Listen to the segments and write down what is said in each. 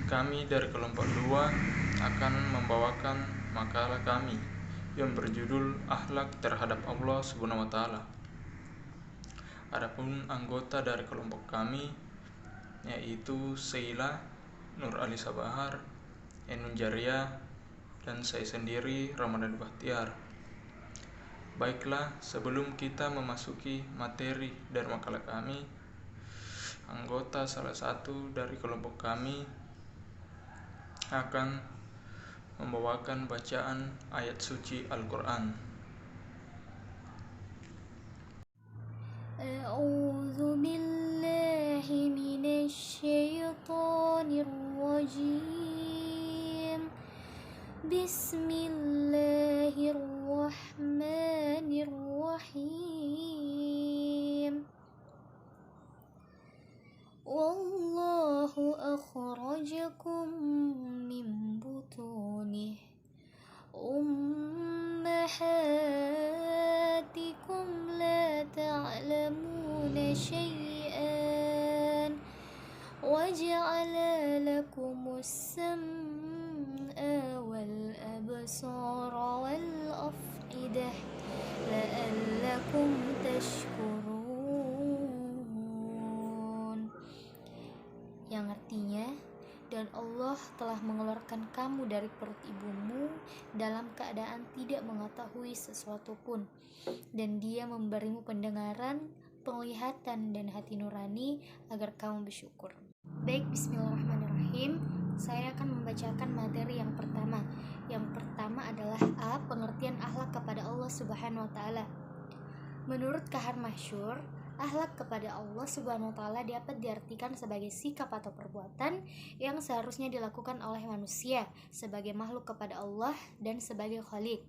kami dari kelompok 2 akan membawakan makalah kami yang berjudul Akhlak terhadap Allah Subhanahu wa taala. Adapun anggota dari kelompok kami yaitu Sheila, Nur Alisa Bahar, Enun Jaria, dan saya sendiri Ramadan Bahtiar. Baiklah, sebelum kita memasuki materi dari makalah kami, anggota salah satu dari kelompok kami akan membawakan bacaan ayat suci Al-Quran. A'udzu billahi minasy syaithanir rajim. Bismillahirrahmanirrahim. Wallahu akhrajakum min butuni ummahatikum la ta'lamuna syai'an wa ja'ala lakumus sam'a wal absara wal af'idah la'allakum tashkurun, yang artinya, dan Allah telah mengeluarkan kamu dari perut ibumu dalam keadaan tidak mengetahui sesuatu pun, dan Dia memberimu pendengaran, penglihatan, dan hati nurani agar kamu bersyukur. Baik, bismillahirrahmanirrahim. Saya akan membacakan materi yang pertama. Yang pertama adalah A. Pengertian akhlak kepada Allah Subhanahu wa taala. Menurut Kahar Masyhur, akhlak kepada Allah Subhanahu wa taala dapat diartikan sebagai sikap atau perbuatan yang seharusnya dilakukan oleh manusia sebagai makhluk kepada Allah dan sebagai khalik.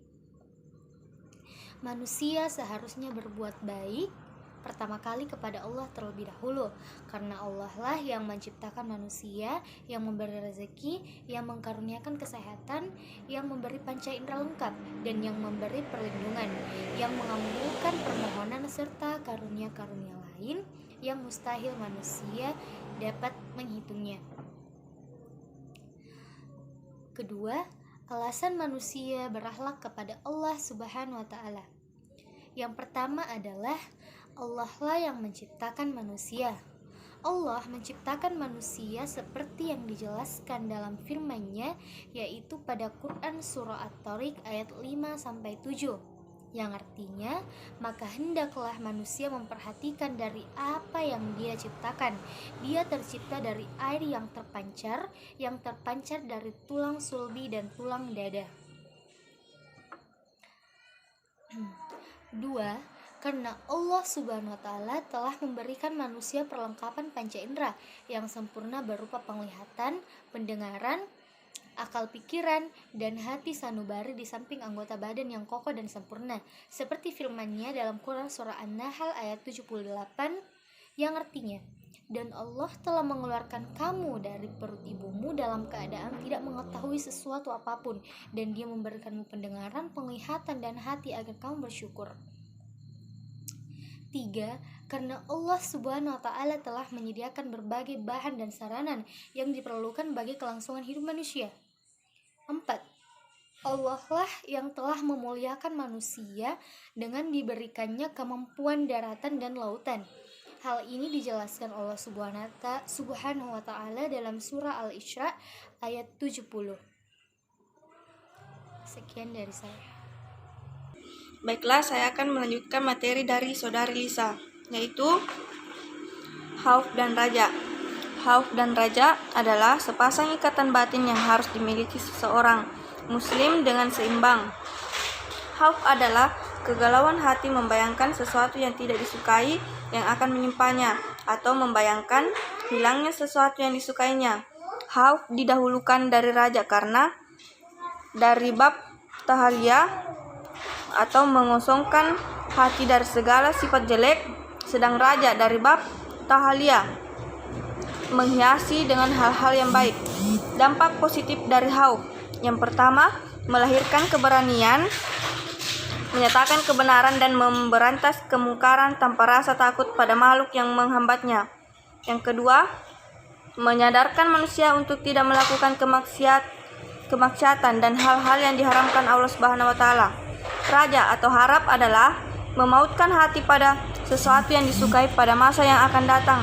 Manusia seharusnya berbuat baik pertama kali kepada Allah terlebih dahulu, karena Allah lah yang menciptakan manusia, yang memberi rezeki, yang mengkaruniakan kesehatan, yang memberi panca indera lengkap, dan yang memberi perlindungan, yang mengabulkan permohonan serta karunia-karunia lain yang mustahil manusia dapat menghitungnya. Kedua, alasan manusia berakhlak kepada Allah Subhanahu wa taala. Yang pertama adalah Allah lah yang menciptakan manusia. Allah menciptakan manusia seperti yang dijelaskan dalam firman-Nya, yaitu pada Quran surah At-Tariq ayat 5-7, yang artinya, maka hendaklah manusia memperhatikan dari apa yang Dia ciptakan. Dia tercipta dari air yang terpancar dari tulang sulbi dan tulang dada. 2. Karena Allah Subhanahu wa taala telah memberikan manusia perlengkapan panca indera yang sempurna berupa penglihatan, pendengaran, akal pikiran, dan hati sanubari di samping anggota badan yang kokoh dan sempurna, seperti firman-Nya dalam Quran surah An-Nahl ayat 78 yang artinya, dan Allah telah mengeluarkan kamu dari perut ibumu dalam keadaan tidak mengetahui sesuatu apapun, dan Dia memberikanmu pendengaran, penglihatan, dan hati agar kamu bersyukur. 3. Karena Allah Subhanahu wa taala telah menyediakan berbagai bahan dan sarana yang diperlukan bagi kelangsungan hidup manusia. 4. Allah lah yang telah memuliakan manusia dengan diberikannya kemampuan daratan dan lautan. Hal ini dijelaskan Allah Subhanahu wa taala dalam surah Al-Isra ayat 70. Sekian dari saya. Baiklah, saya akan melanjutkan materi dari Saudari Lisa, yaitu Khauf dan Raja. Khauf dan raja adalah sepasang ikatan batin yang harus dimiliki seseorang muslim dengan seimbang. Khauf adalah kegalauan hati membayangkan sesuatu yang tidak disukai yang akan menyimpannya, atau membayangkan hilangnya sesuatu yang disukainya. Khauf didahulukan dari raja karena dari bab tahalia atau mengosongkan hati dari segala sifat jelek, sedang raja dari bab tahalia menghiasi dengan hal-hal yang baik. Dampak positif dari khauf: yang pertama, melahirkan keberanian, menyatakan kebenaran dan memberantas kemungkaran tanpa rasa takut pada makhluk yang menghambatnya. Yang kedua, menyadarkan manusia untuk tidak melakukan kemaksiatan dan hal-hal yang diharamkan Allah Subhanahu wa taala. Raja atau harap adalah memautkan hati pada sesuatu yang disukai pada masa yang akan datang.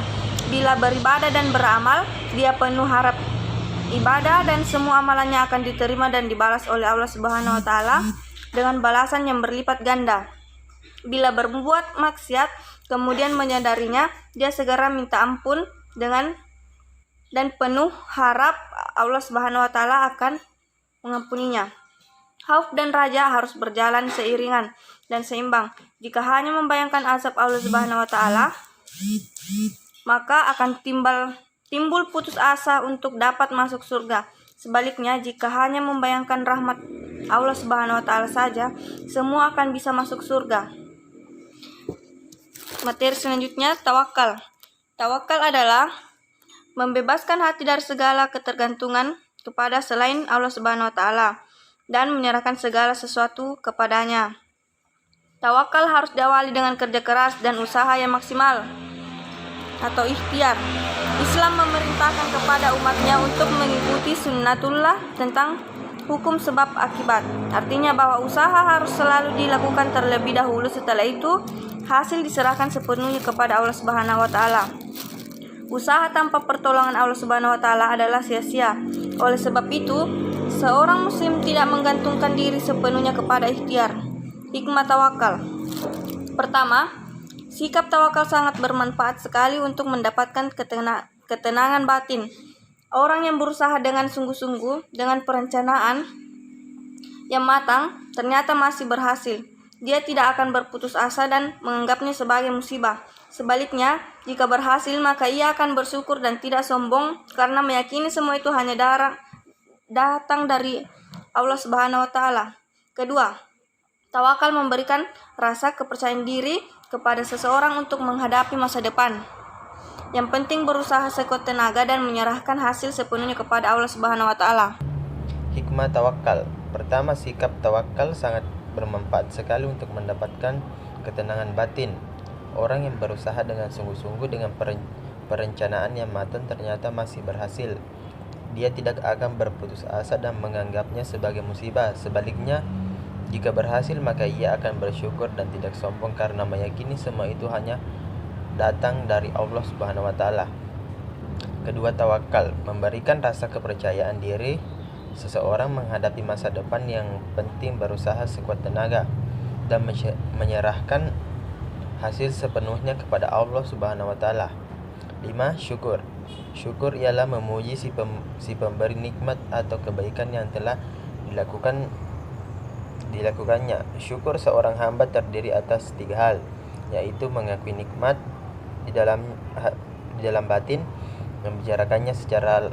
Bila beribadah dan beramal, dia penuh harap ibadah dan semua amalannya akan diterima dan dibalas oleh Allah Subhanahu wa taala dengan balasan yang berlipat ganda. Bila berbuat maksiat kemudian menyadarinya, dia segera minta ampun dan penuh harap Allah Subhanahu wa taala akan mengampuninya. Khauf dan raja harus berjalan seiringan dan seimbang. Jika hanya membayangkan azab Allah Subhanahu wa taala, maka akan timbul putus asa untuk dapat masuk surga. Sebaliknya, jika hanya membayangkan rahmat Allah Subhanahu wa taala saja, semua akan bisa masuk surga. Materi selanjutnya, tawakal. Tawakal adalah membebaskan hati dari segala ketergantungan kepada selain Allah Subhanahu wa taala dan menyerahkan segala sesuatu kepadanya. Tawakal harus diawali dengan kerja keras dan usaha yang maksimal atau ikhtiar. Islam memerintahkan kepada umatnya untuk mengikuti sunnatullah tentang hukum sebab akibat. Artinya bahwa usaha harus selalu dilakukan terlebih dahulu, setelah itu hasil diserahkan sepenuhnya kepada Allah Subhanahu wa taala. Usaha tanpa pertolongan Allah Subhanahu wa taala adalah sia-sia. Oleh sebab itu, seorang muslim tidak menggantungkan diri sepenuhnya kepada ikhtiar. Hikmah tawakal. Pertama, sikap tawakal sangat bermanfaat sekali untuk mendapatkan ketenangan batin. Orang yang berusaha dengan sungguh-sungguh, dengan perencanaan yang matang, ternyata masih berhasil. Dia tidak akan berputus asa dan menganggapnya sebagai musibah. Sebaliknya, jika berhasil, maka ia akan bersyukur dan tidak sombong karena meyakini semua itu hanya datang dari Allah Subhanahu wa taala. Kedua, tawakal memberikan rasa kepercayaan diri kepada seseorang untuk menghadapi masa depan. Yang penting berusaha sekuat tenaga dan menyerahkan hasil sepenuhnya kepada Allah Subhanahu wa taala. Hikmah tawakal. Pertama, sikap tawakal sangat bermanfaat sekali untuk mendapatkan ketenangan batin. Orang yang berusaha dengan sungguh-sungguh dengan perencanaan yang matang ternyata masih berhasil. Dia tidak akan berputus asa dan menganggapnya sebagai musibah. Sebaliknya, jika berhasil maka ia akan bersyukur dan tidak sombong karena meyakini semua itu hanya datang dari Allah Subhanahu wa taala. Kedua, tawakal memberikan rasa kepercayaan diri seseorang menghadapi masa depan. Yang penting berusaha sekuat tenaga dan menyerahkan hasil sepenuhnya kepada Allah Subhanahu wa taala. 5. Syukur. Syukur ialah memuji si pemberi nikmat atau kebaikan yang telah dilakukannya. Syukur seorang hamba terdiri atas 3 hal, yaitu mengakui nikmat di dalam batin, membicarakannya secara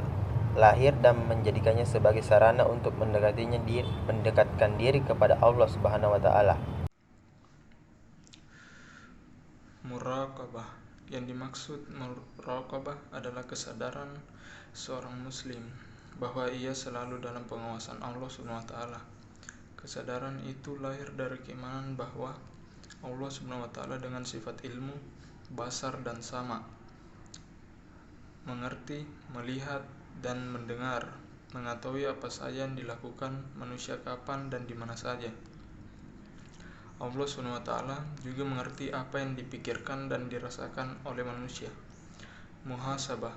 lahir dan menjadikannya sebagai sarana untuk mendekatkan diri kepada Allah Subhanahu wa taala. Muraqabah. Yang dimaksud muraqabah adalah kesadaran seorang muslim bahwa ia selalu dalam pengawasan Allah Subhanahu wa taala. Kesadaran itu lahir dari keimanan bahwa Allah Subhanahu wa taala dengan sifat ilmu, basar dan sama, mengerti, melihat dan mendengar, mengetahui apa saja yang dilakukan manusia kapan dan di mana saja. Allah Subhanahu wa taala juga mengerti apa yang dipikirkan dan dirasakan oleh manusia. Muhasabah.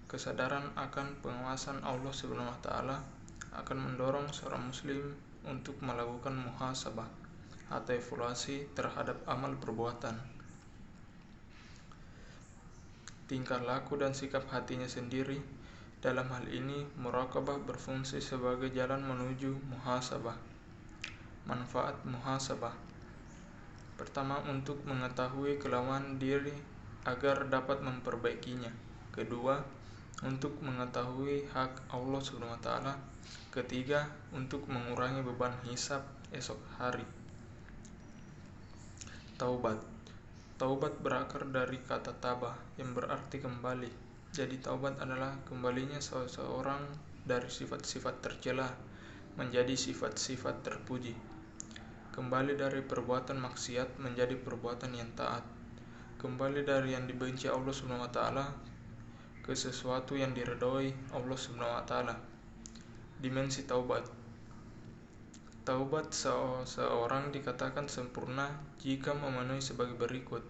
Kesadaran akan pengawasan Allah Subhanahu wa taala akan mendorong seorang muslim untuk melakukan muhasabah atau evaluasi terhadap amal perbuatan, tingkah laku dan sikap hatinya sendiri. Dalam hal ini, muraqabah berfungsi sebagai jalan menuju muhasabah. Manfaat muhasabah. Pertama, untuk mengetahui kelemahan diri agar dapat memperbaikinya. Kedua, untuk mengetahui hak Allah Subhanahu wa taala. Ketiga, untuk mengurangi beban hisab esok hari. Taubat. Taubat berakar dari kata tabah yang berarti kembali. Jadi taubat adalah kembalinya seseorang dari sifat-sifat tercela menjadi sifat-sifat terpuji. Kembali dari perbuatan maksiat menjadi perbuatan yang taat. Kembali dari yang dibenci Allah Subhanahu wa taala ke sesuatu yang diridhoi Allah Subhanahu wa taala. Dimensi taubat. Taubat seorang dikatakan sempurna jika memenuhi sebagai berikut.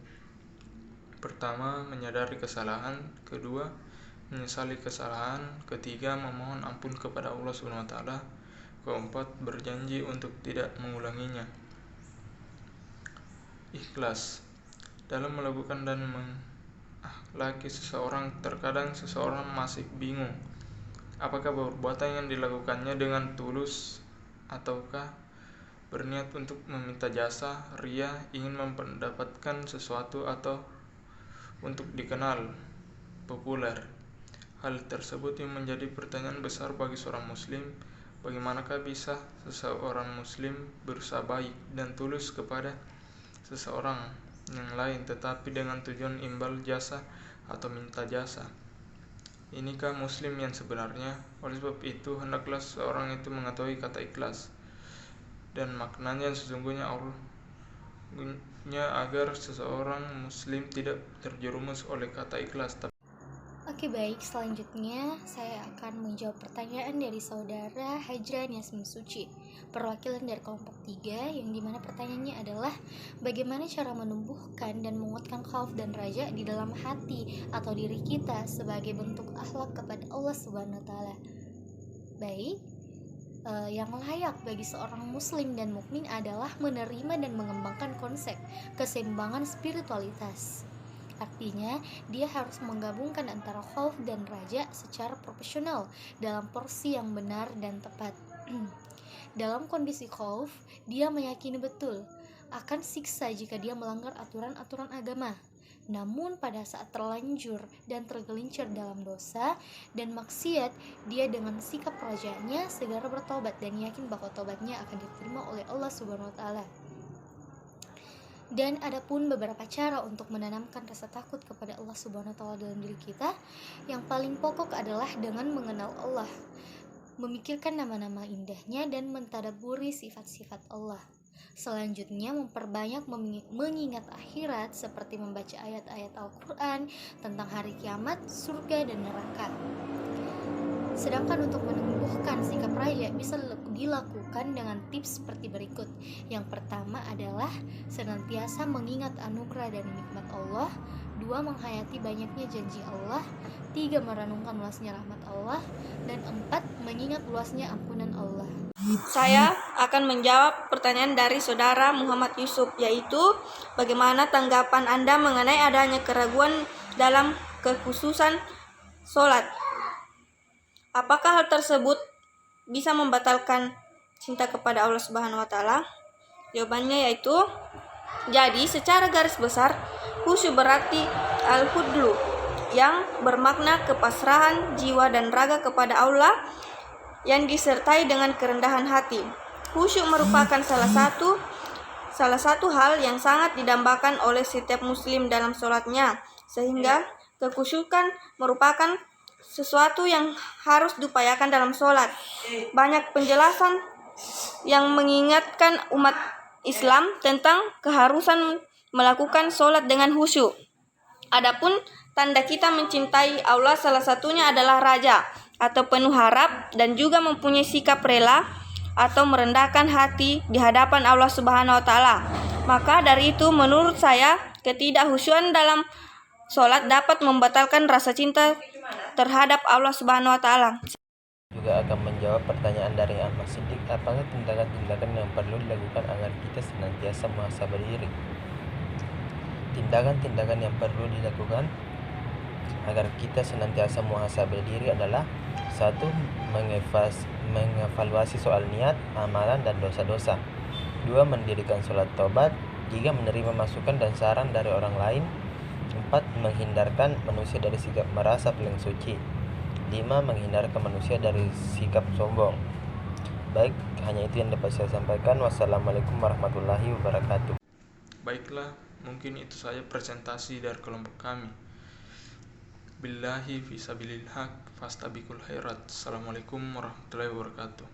Pertama, menyadari kesalahan. Kedua, menyesali kesalahan. Ketiga, memohon ampun kepada Allah Subhanahu wa taala. Keempat, berjanji untuk tidak mengulanginya. Ikhlas. Dalam melakukan dan mengahlaki seseorang, terkadang seseorang masih bingung apakah perbuatan yang dilakukannya dengan tulus ataukah berniat untuk meminta jasa, ria, ingin mendapatkan sesuatu atau untuk dikenal, populer. Hal tersebut yang menjadi pertanyaan besar bagi seorang muslim. Bagaimanakah bisa seseorang muslim berusaha baik dan tulus kepada seseorang yang lain tetapi dengan tujuan imbal jasa atau minta jasa? Inikah muslim yang sebenarnya? Oleh sebab itu, hendaklah seorang itu mengetahui kata ikhlas dan maknanya yang sesungguhnya agar seseorang muslim tidak terjerumus oleh kata ikhlas. Oke, baik, selanjutnya saya akan menjawab pertanyaan dari saudara Hajran Yasmin Suci, perwakilan dari kelompok 3, yang dimana pertanyaannya adalah bagaimana cara menumbuhkan dan menguatkan khauf dan raja di dalam hati atau diri kita sebagai bentuk akhlak kepada Allah Subhanahu wa taala. Baik, yang layak bagi seorang muslim dan mukmin adalah menerima dan mengembangkan konsep keseimbangan spiritualitas. Artinya, dia harus menggabungkan antara khauf dan raja secara proporsional dalam porsi yang benar dan tepat. Dalam kondisi khauf, dia meyakini betul akan siksa jika dia melanggar aturan-aturan agama. Namun pada saat terlanjur dan tergelincir dalam dosa dan maksiat, dia dengan sikap rajanya segera bertobat dan yakin bahwa tobatnya akan diterima oleh Allah Subhanahu wa taala. Dan adapun beberapa cara untuk menanamkan rasa takut kepada Allah Subhanahu wa taala dalam diri kita. Yang paling pokok adalah dengan mengenal Allah, memikirkan nama-nama indahnya dan mentadabburi sifat-sifat Allah. Selanjutnya, memperbanyak mengingat akhirat seperti membaca ayat-ayat Al-Quran tentang hari kiamat, surga, dan neraka. Sedangkan untuk menumbuhkan sikap raja bisa dilakukan dengan tips seperti berikut. Yang pertama adalah senantiasa mengingat anugerah dan nikmat Allah. 2. Menghayati banyaknya janji Allah. 3. Merenungkan luasnya rahmat Allah. Dan 4. Mengingat luasnya ampunan Allah. Saya akan menjawab pertanyaan dari saudara Muhammad Yusuf, yaitu bagaimana tanggapan Anda mengenai adanya keraguan dalam kekhususan sholat? Apakah hal tersebut bisa membatalkan cinta kepada Allah Subhanahu wa taala? Jawabannya yaitu, jadi secara garis besar, khusyuk berarti al-hudlu, yang bermakna kepasrahan jiwa dan raga kepada Allah yang disertai dengan kerendahan hati. Khusyuk merupakan salah satu hal yang sangat didambakan oleh setiap muslim dalam sholatnya, sehingga kekhusyukan merupakan sesuatu yang harus diupayakan dalam sholat. Banyak penjelasan yang mengingatkan umat Islam tentang keharusan melakukan sholat dengan khusyuk. Adapun tanda kita mencintai Allah salah satunya adalah raja atau penuh harap dan juga mempunyai sikap rela atau merendahkan hati di hadapan Allah Subhanahu wa taala. Maka dari itu menurut saya ketidakhusyuan dalam sholat dapat membatalkan rasa cinta terhadap Allah Subhanahu wa taala. Juga akan menjawab pertanyaan dari Ahmad Siddiq, apakah tindakan-tindakan yang perlu dilakukan agar kita senantiasa muhasabah diri? Tindakan-tindakan yang perlu dilakukan agar kita senantiasa muhasabah diri adalah 1. Mengevaluasi soal niat, amalan, dan dosa-dosa. 2. Mendirikan sholat taubat. 3. Menerima masukan dan saran dari orang lain. 4. Menghindarkan manusia dari sikap merasa paling suci. 5. Menghindarkan manusia dari sikap sombong. Baik, hanya itu yang dapat saya sampaikan. Wassalamualaikum warahmatullahi wabarakatuh. Baiklah, mungkin itu saja presentasi dari kelompok kami. Billahi fisabilillah fastabiqul khairat. Assalamualaikum warahmatullahi wabarakatuh.